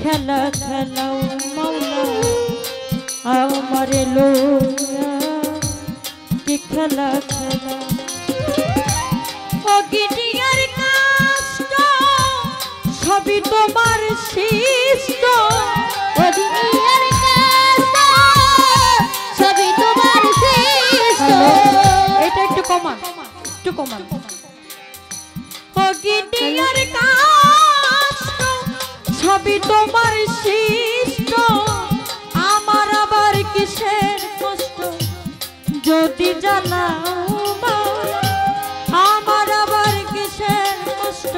খেলা খেলাও মাওলা আমারে লইয়া কি খেলা খেলা ও গিরিয়ার কষ্ট সবই তোমার সৃষ্ট ও গিরিয়ার কষ্ট সবই তোমার সৃষ্ট এটা একটু কমান ও গিরিয়ার কষ্ট সবই তোমার সৃষ্ট আমার আবার কিসের কষ্ট যদি জানাও আমার আবার কিসের কষ্ট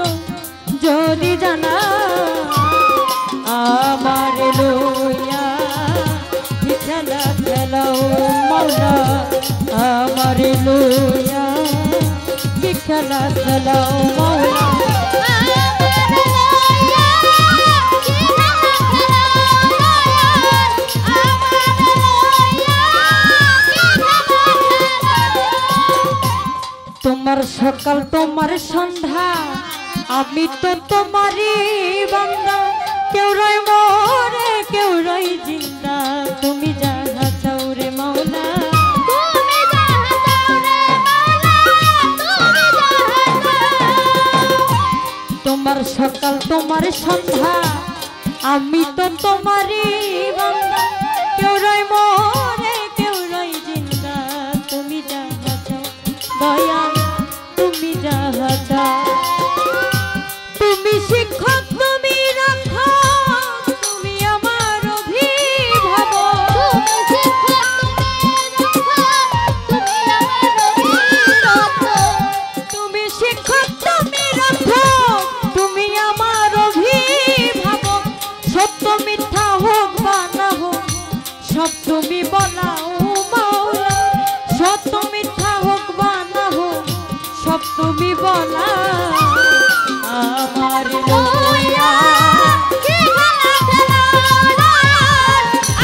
যদি জানাও আমার লইয়া খেলা খেলাও মাওলা আমার লইয়া খেলা খেলাও মাওলা তোমার সকাল তোমার সন্ধ্যা আমি তো তোমারই বান্দা কেউ রয় মরে কেউ রয় জিন্দা তুমি যাহা চাও রে মাওলা তোমার সকাল তোমার সন্ধ্যা আমি তো তোমারই বান্দা কেউ রয় মরে কেউ রয় জিন্দা তুমি যাহা চাও দয়া তুমি যাহা চাও তুমি শিক্ষক তুমি রাখো তুমি আমার অভিভাবক তুমি শিক্ষক তুমি রাখো তুমি আমার অভিভাবক সত্য মিথ্যা হোক বা না হোক সব তুমি বলাও মাওলা সত্য মিথ্যা হোক বা না হোক সব তুমি বলা আমার লইয়া কি খেলা খেলাও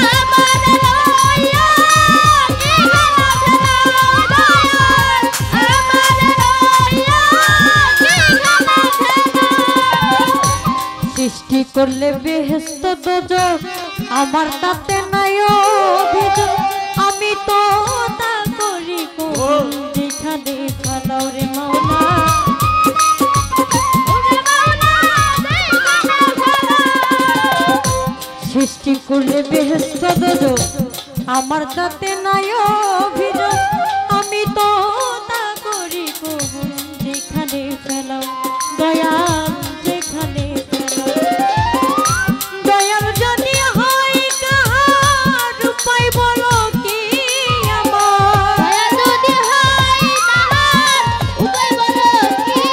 আমার লইয়া কি খেলা খেলাও আমার লইয়া কি খেলা খেলাও সৃষ্টি করলে বেহেশত দোজখ আমার তাতে নাই অভিযোগ আমি তো তা করি যেখানে ফেলাও রে মাওলা সৃষ্টি করলে বেহেশত দোজখ আমার তাতে নাই অভিযোগ আমি তো তা করি যেখানে ফেলাও দয়াল যেখানে ফেলাও দয়াল যদি হয় কাহার উপায় বলো কি আমার যদি হয় কাহার উপায় বলো কি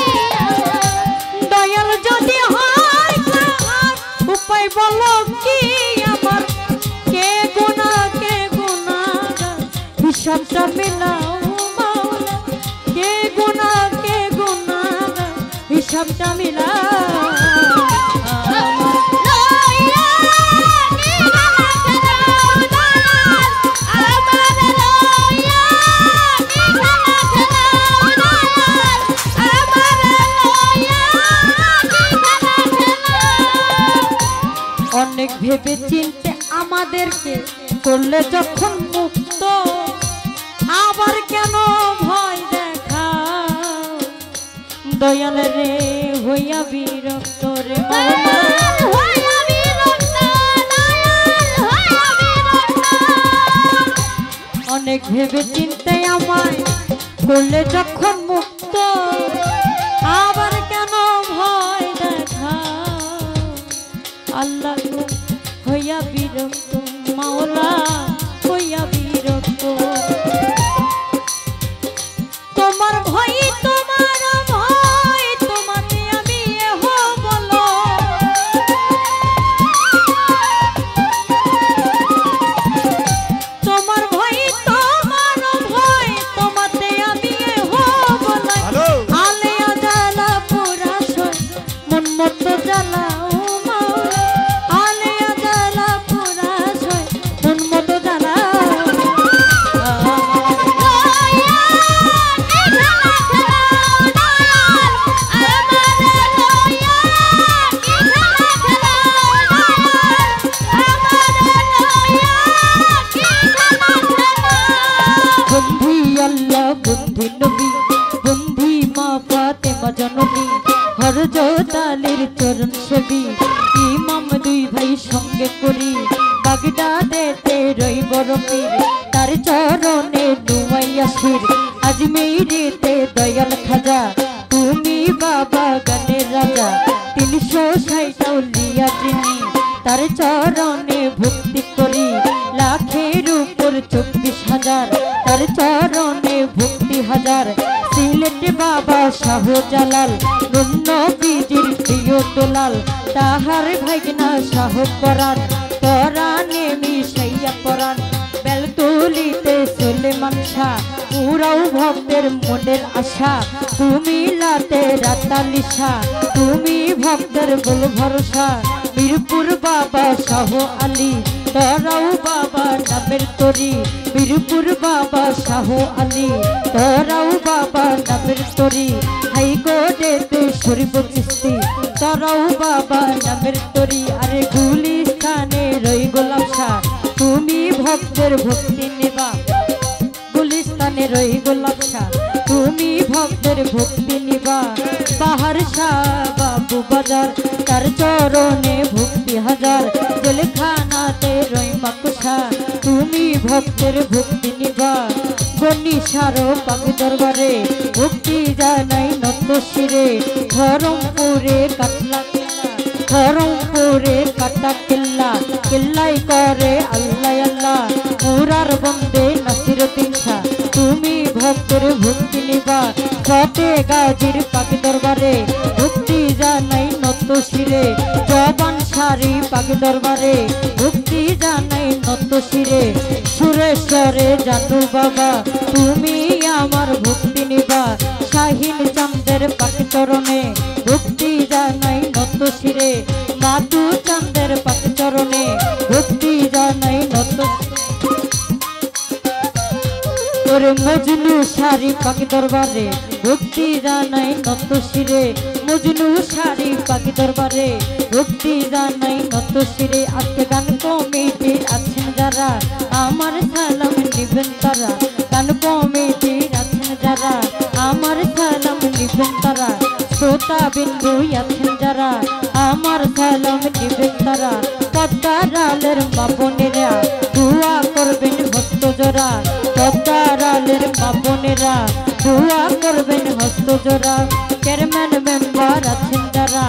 দয়াল যদি হয় কাহার উপায় বলো কি আমার কে গুনাহগার হিসাবটা মিলাও মাওলা কে গুনাহগার হিসাবটা মিলাও অনেক ভেবে চিনতে আমাদেরকে করলে যখন মুক্ত আবার কেন ভয় দেখা দয়াল রে হইয়া বিরক্ত রে মাওলা হইয়া বিরক্ত দয়াল হইয়া বিরক্ত অনেক ভেবে চিনতে আমায় করলে যখন মুক্ত আবার কেন ভয় দেখা আল্লাহ হইয়া বিরক্ত মাওলা হইয়া বিরক্ত তোমার ভয় তোমাতে আমি এহ বলো তোমার ভয় তোমাতে আমি এহ বলো আলেয়া জ্বালা পুরা সয় মন মতো জ্বালাও আলেয়া জ্বালা পুরা সয় মন মতো জ্বালাও করি বাগদা দেতে রই বড় পীর তার চরণে ডুবাইয়া শির আজমিরিতে দয়াল খাজা তুমি বাবা গানের রাজা 360 আউলিয়া যিনি তার চরণে ভক্তি করি লাখের উপর 24,000 তার চরণে ভক্তি হাজার সিলেট বাবা শাহজালাল নবীজির প্রিয় দুলাল তাহার ভাগনা শাহ পরাণ পরাণে মিশাইয়া পরাণ বেলতুলিতে সুলেমান শাহ পুরাও ভক্তের মনের আশা তুমি লাতে রাতালিশা তুমি ভক্তের বল ভরসা বীরপুর বাবা শাহ আলী তোরাও বাবা নামের তরি বীরপুর বাবা শাহ আলী তোরাও বাবা নামের তরি হাইকোর্টে শরীফ চিস্তি তোরাও বাবা নামের তরি আরে গুলিস্তানে রই গোলাপ শাহ তুমি ভক্তের ভক্তি নেবা গুলিস্তানে রই গোলাপ শাহ তুমি ভক্তের ভক্তি নিবা বাহার শাহ বাবু বাজার তার চরণে ভক্তি হাজার জেলখানাতে রই মাকুশা তুমি ভক্তের ভক্তি নিবা গনিশারো পাক দরবারে ভক্তি জানাই নত শিরে ধরমপুরে কাটলা কেল্লা ধরমপুরে কাটা কেল্লা কেল্লাই করে আল্লাহ আল্লাহ পুরার বন্দে নাসিরুদ্দিন শাহ তুমি ভক্তের ভক্তি নিবা সতে গাজীর পাক দরবারে ভক্তি জানাই নত শিরে জবান সারি পাক দরবারে ভক্তি জানাই নত শিরে সুরেশ্বরে জাদু বাবা তুমি আমার ভক্তি নিবা শাহিন চাঁদের পাক চরণে ভক্তি জানাই নত শিরে মাতু চাঁদের পাক চরণে ভক্তি জানাই নত তোরে মজনু সারি পাক দরবারে ভক্তি জানাই নত শিরে মজনু সারি পাক দরবারে ভক্তি জানাই নত শিরে আজকে গান কমিটির আছেন যারা আমার সালাম নিবেন তারা গান কমিটির আছেন যারা আমার সালাম নিবেন তারা শ্রোতা বিন্দু আছেন যারা আমার সালাম নিবেন তারা পদ্মারালের মাপনেরা দোয়া করবেন হস্ত জোড়া পদ্মারালের মাপনেরা দোয়া করবেন হস্ত জোড়া চেয়ারম্যান মেম্বার আছেন যারা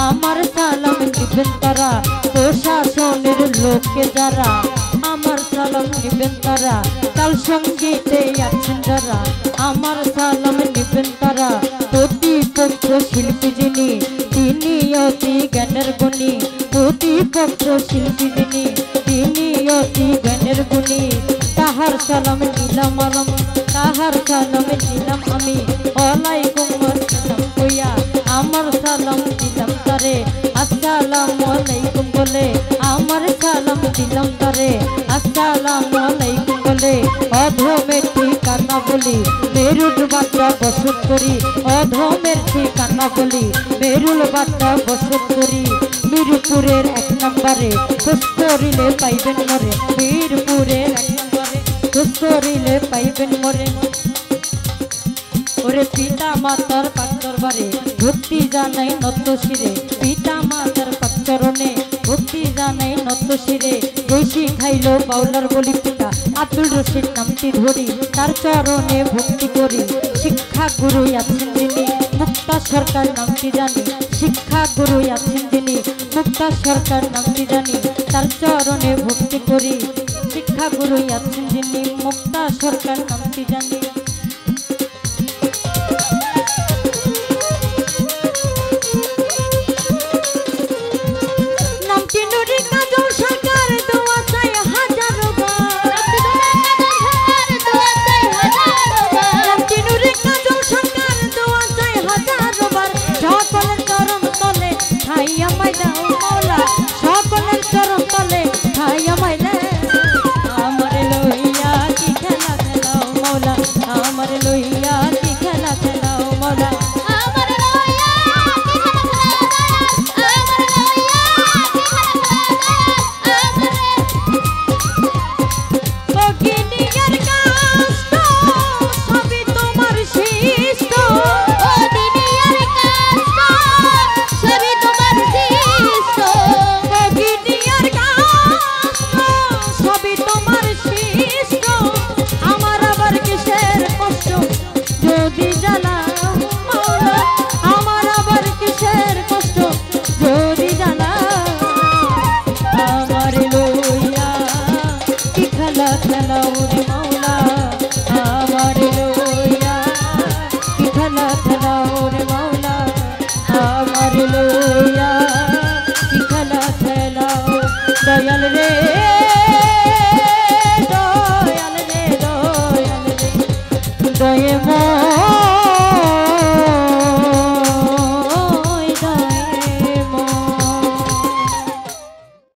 আমার সালাম নিবেন তারা প্রশাসনের লোকে যারা আমার সালাম নিবেন তারা কাল সঙ্গীতে আছেন যারা আমার সালাম নিবেন তারা প্রতিপক্ষ শিল্পী যিনি তিনি অতি জ্ঞানের গুণী প্রতিপক্ষ শিল্পী যিনি তিনি অতি জ্ঞানের গুণী তাহার সালাম নিলাম আলম তাহার সালাম নিলাম আমি ওয়ালাইকুম আসসালাম কইয়া আমার সালাম দিলাম তারে আসসালামু আলাইকুম বলে আমার সালাম দিলাম তারে আসসালামু আলাইকুম বলে অধমের ঠিকানা বলি মেরুল বাট্টা বসত করি অধমের ঠিকানা বলি মেরুল বাট্টা বসত করি মিরপুরের 1 নম্বরে খোঁজ করিলে পাইবেন মরে মিরপুরের 1 নম্বরে খোঁজ করিলে পাইবেন মরে ওরে পিতা মাতার পাক দরবারে ভক্তি জানাই নত শিরে পিতা মাতার পাক চরণে ভক্তি জানাই নত শিরে দেশি খাইল বাউলার বলি পিতা আব্দুল রশিদ নামটি ধরি তার চরণে ভক্তি করি শিক্ষা গুরু আছেন যিনি মুক্তা সরকার নামটি জানি শিক্ষা গুরু আছেন যিনি মুক্তা সরকার নামটি জানি তার চরণে ভক্তি করি শিক্ষা গুরু আছেন যিনি মুক্তা সরকার নামটি জানি।